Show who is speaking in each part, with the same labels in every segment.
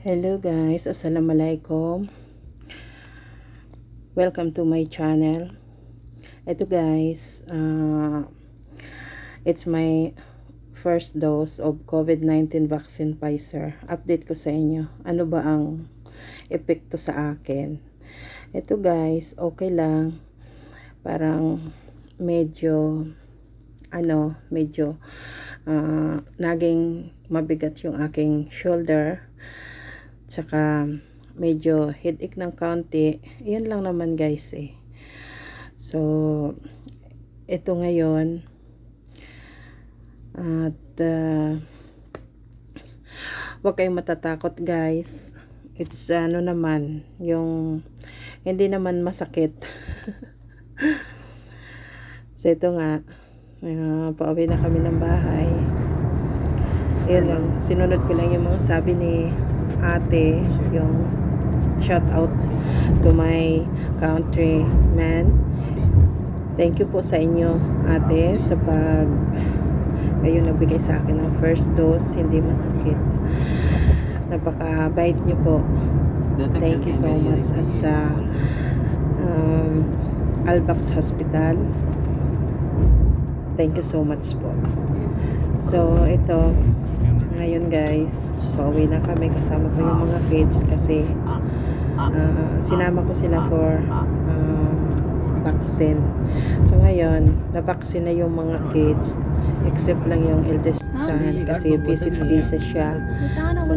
Speaker 1: Hello guys, assalamualaikum. Welcome to my channel. Ito guys, it's my first dose of COVID-19 vaccine Pfizer. Update ko sa inyo. Ano ba ang epekto sa akin? Ito guys, okay lang. Parang medyo naging mabigat yung aking shoulder. Tsaka medyo headache ng kaunti. Yan lang naman guys eh. So ito ngayon at huwag kayong matatakot guys. It's naman yung hindi naman masakit. So ito nga, pauwi na kami ng bahay. Yun lang, sinunod ko lang yung mga sabi ni ate, yung shout out to my countrymen. Thank you po sa inyo ate sa pag kayo nagbigay sa akin ng first dose, hindi masakit. Napaka-bait nyo po. Thank you so much. At sa Albax Hospital, thank you so much po. So ito ngayon guys, pauwi na kami, kasama ko yung mga kids kasi sinama ko sila for vaccine. So ngayon, na-vaccine na yung mga kids except lang yung eldest son kasi visit visa siya. So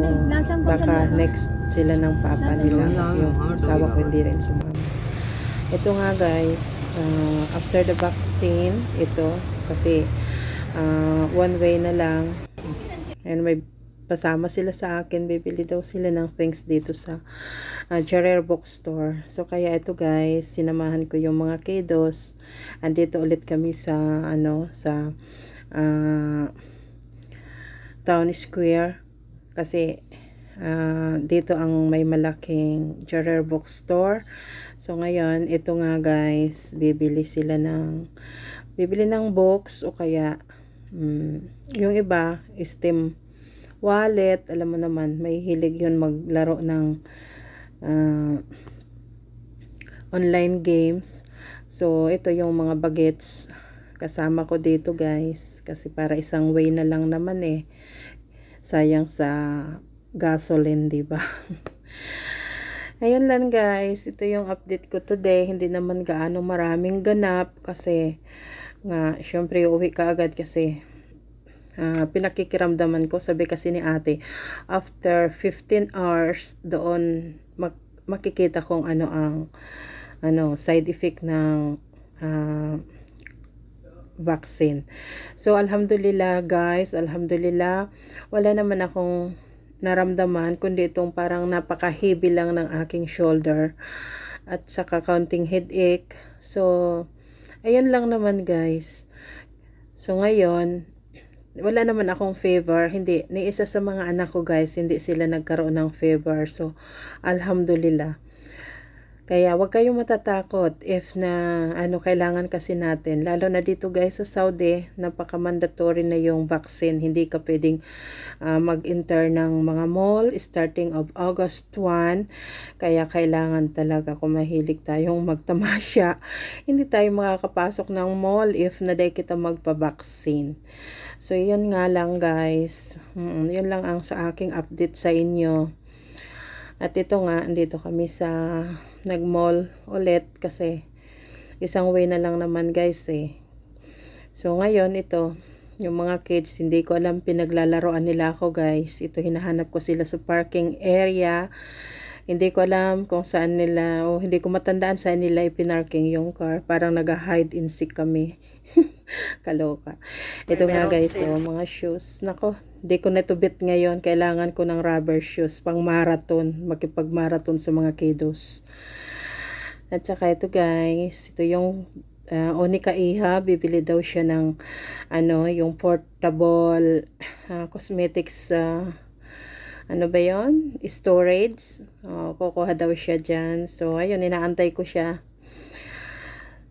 Speaker 1: baka next sila ng papa nila kasi yung asawa ko hindi rin sumama. Ito nga guys, after the vaccine, ito kasi one way na lang. And may pasama sila sa akin, bibili daw sila ng things dito sa Jarrell bookstore. So kaya ito guys, sinamahan ko yung mga kiddos. Andito ulit kami sa sa Town Square kasi dito ang may malaking Jarrell bookstore. So ngayon, ito nga guys, bibili ng books o kaya yung iba, Steam wallet, alam mo naman, may hilig yun maglaro ng online games. So, ito yung mga bagets kasama ko dito guys, kasi para isang way na lang naman eh. Sayang sa gasoline, diba? Ayun lang guys, ito yung update ko today. Hindi naman gaano maraming ganap kasi nga, syempre uwi ka agad kasi pinakikiramdaman ko, sabi kasi ni ate, after 15 hours doon makikita kung ano ang side effect ng vaccine. So alhamdulillah guys, alhamdulillah wala naman akong naramdaman kundi itong parang napaka-heavy lang ng aking shoulder at saka counting headache. So ayun lang naman guys. So ngayon, wala naman akong fever. Hindi, ni isa sa mga anak ko guys, hindi sila nagkaroon ng fever. So, alhamdulillah. Kaya wag kayong matatakot if na kailangan kasi natin. Lalo na dito guys sa Saudi, napaka-mandatory na yung vaccine. Hindi ka pwedeng mag-enter ng mga mall starting of August 1. Kaya kailangan talaga kung mahilig tayong magtamasya, hindi tayo makakapasok ng mall if naday kita magpa-vaccine. So, yun nga lang guys. Yun lang ang sa aking update sa inyo. At ito nga, andito kami sa nag-mall ulit kasi isang way na lang naman guys eh. So ngayon ito, yung mga kids, hindi ko alam, pinaglalaroan nila ako guys. Ito, hinahanap ko sila sa parking area. Hindi ko alam kung saan nila, o hindi ko matandaan saan nila ipinarking yung car. Parang nag-hide and seek kami. Kaloka. Ito nga guys, mga shoes. Nako, hindi ko natubit ngayon. Kailangan ko ng rubber shoes pang marathon. Makipag-marathon sa mga kiddos. At saka ito guys, ito yung Onika Iha, bibili daw siya ng yung portable cosmetics ano ba yon? Storage. Kukuha daw siya dyan. So, ayun, inaantay ko siya.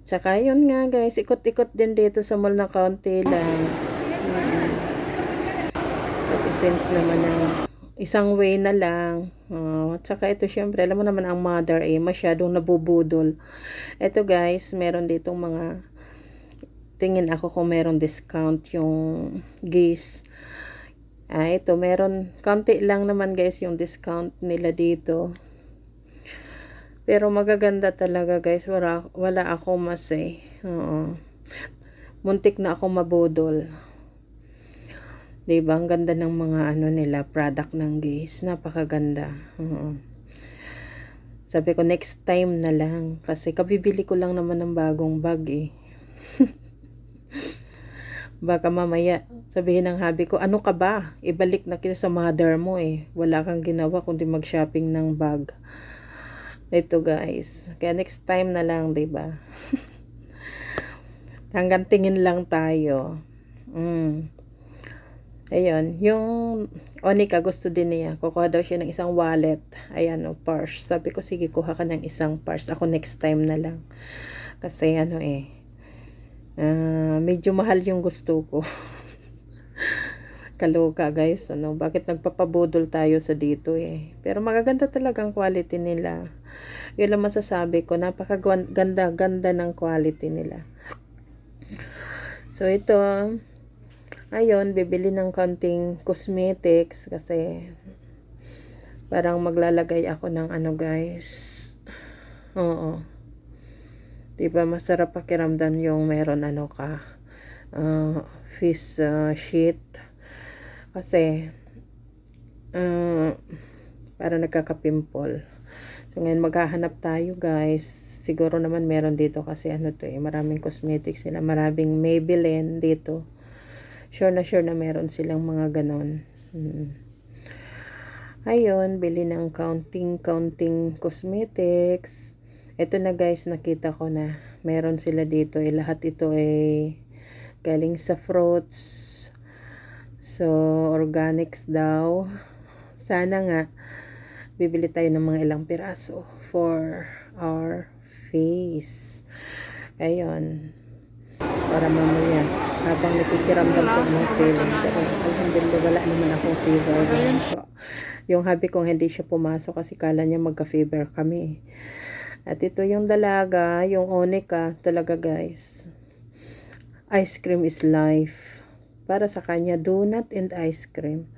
Speaker 1: Tsaka, yun nga guys, ikot-ikot din dito sa mall na kaunti lang. Kasi since naman isang way na lang. At saka ito syempre, alam mo naman ang mother masyadong nabubudol. Ito guys, meron ditong mga, tingin ako kung meron discount yung geese. Ito meron, konti lang naman guys yung discount nila dito. Pero magaganda talaga guys, wala ako mas muntik na ako mabudol. Diba? Ang ganda ng mga nila, product ng geese. Napakaganda. Sabi ko, next time na lang. Kasi kabibili ko lang naman ng bagong bag Baka mamaya, sabihin ng hubby ko, ano ka ba? Ibalik na kita sa mother mo Wala kang ginawa kundi mag-shopping ng bag. Ito guys. Kaya next time na lang, diba? Hanggang tingin lang tayo. Ayun, yung Onika gusto din niya. Kukuha daw siya ng isang wallet. Ayan, purse. Sabi ko, sige, kuha ka ng isang purse. Ako next time na lang. Kasi medyo mahal yung gusto ko. Kaloka guys, bakit nagpapabudol tayo sa dito Pero magaganda talaga ang quality nila. Yun lang masasabi ko, napakaganda ng quality nila. So ito, ayun, bibili ng konting cosmetics kasi parang maglalagay ako ng guys. Oo. Diba masarap pakiramdam yung meron face sheet. Kasi para nagkaka-pimple. So ngayon maghahanap tayo guys. Siguro naman meron dito kasi maraming cosmetics sila. Maraming Maybelline dito. Sure na meron silang mga ganon. Ayun, bili ng counting cosmetics. Ito na guys, nakita ko na meron sila dito. Lahat ito galing sa fruits. So, organics daw. Sana nga, bibili tayo ng mga ilang piraso for our face. Ayun. Para mamaya, habang nakikiramdam ko ng feeling. Pero alhamdulillah, wala naman akong fever. So, yung hubby kong hindi siya pumasok kasi kala niya magka-fever kami. At ito yung dalaga, yung Onika, talaga guys. Ice cream is life. Para sa kanya, donut and ice cream.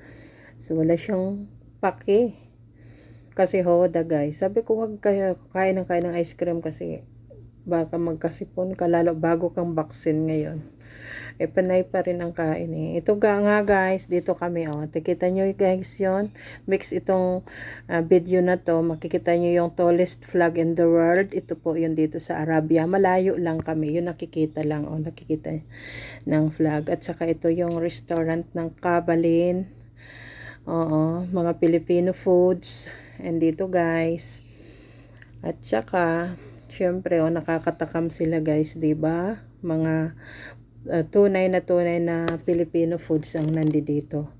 Speaker 1: So, wala siyang pake. Kasi hoda guys. Sabi ko, huwag kain ng ice cream kasi baka magkasipon ka lalo bago kang vaccine ngayon. Panay pa rin ang kain Ito nga guys, dito kami Nakikita nyo guys yon. Mix itong video na to. Makikita nyo yung tallest flag in the world. Ito po yun dito sa Arabia. Malayo lang kami. Yun nakikita lang nakikita ng flag. At saka ito yung restaurant ng Kabalin. Mga Filipino foods. And dito guys. At saka syempre nakakatakam sila guys, 'di ba? Mga tunay na Filipino foods ang nandito.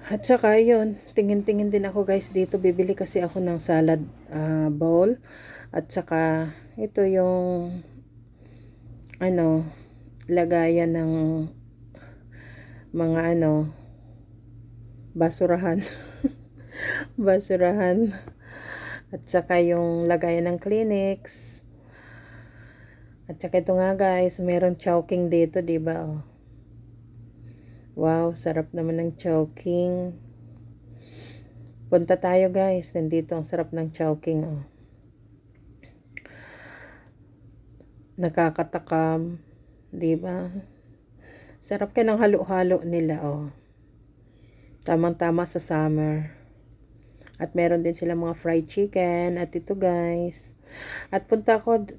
Speaker 1: At saka yun, tingin-tingin din ako guys dito. Bibili kasi ako ng salad bowl. At saka ito yung lagayan ng mga basurahan. Basurahan. At saka yung lagayan ng Kleenex. At saka ito nga guys, meron chowking dito, diba? Wow, sarap naman ng chowking. Punta tayo guys, nandito ang sarap ng chowking Nakakatakam, diba? Sarap ka ng halo-halo nila Tamang-tama sa summer. At meron din sila mga fried chicken. At ito guys. At punta ako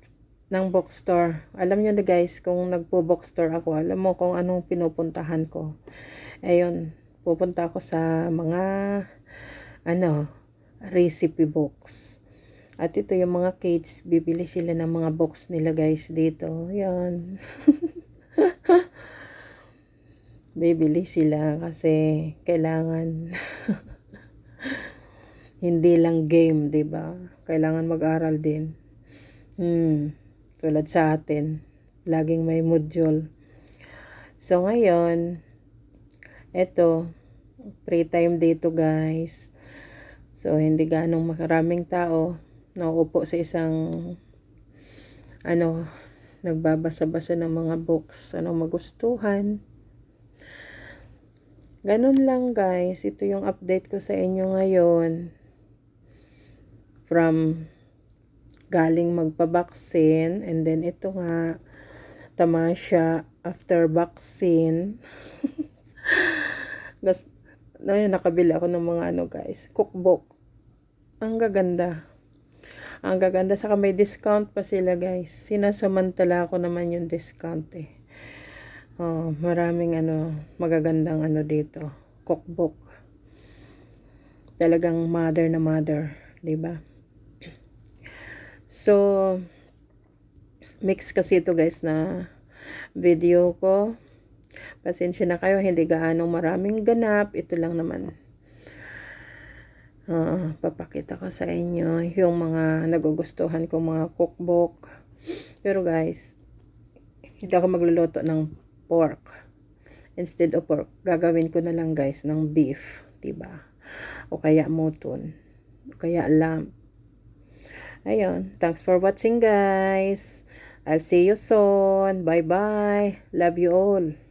Speaker 1: ng bookstore. Alam nyo na guys, kung nagpo-bookstore ako, alam mo kung anong pinupuntahan ko. Ayun, pupunta ako sa mga recipe books. At ito yung mga kids, bibili sila ng mga books nila guys dito. Yan. Bibili sila kasi kailangan hindi lang game, 'di ba? Kailangan mag-aral din. Tulad sa atin, laging may module. So ngayon, eto, Free time dito, guys. So, hindi ganong maraming tao nauupo sa isang nagbabasa-basa ng mga books, magustuhan. Ganun lang, guys. Ito yung update ko sa inyo ngayon. From galing magpa-vaccine, and then ito nga, tamasya after vaccine. Nakabili ako ng mga guys, cookbook. Ang gaganda. Ang gaganda. Saka may discount pa sila, guys. Sinasamantala ko naman yung discount eh. Maraming magagandang dito. Cookbook. Talagang mother na mother. 'Di ba? So, mix kasi ito, guys, na video ko. Pasensya na kayo, hindi gaanong maraming ganap. Ito lang naman. Papakita ko sa inyo yung mga nagugustuhan kong mga cookbook. Pero guys, hindi ako magluluto ng pork. Instead of pork, gagawin ko na lang, guys, ng beef, 'di ba? O kaya mutton, o kaya lamb. Ayun, thanks for watching, guys. I'll see you soon. Bye bye. Love you all.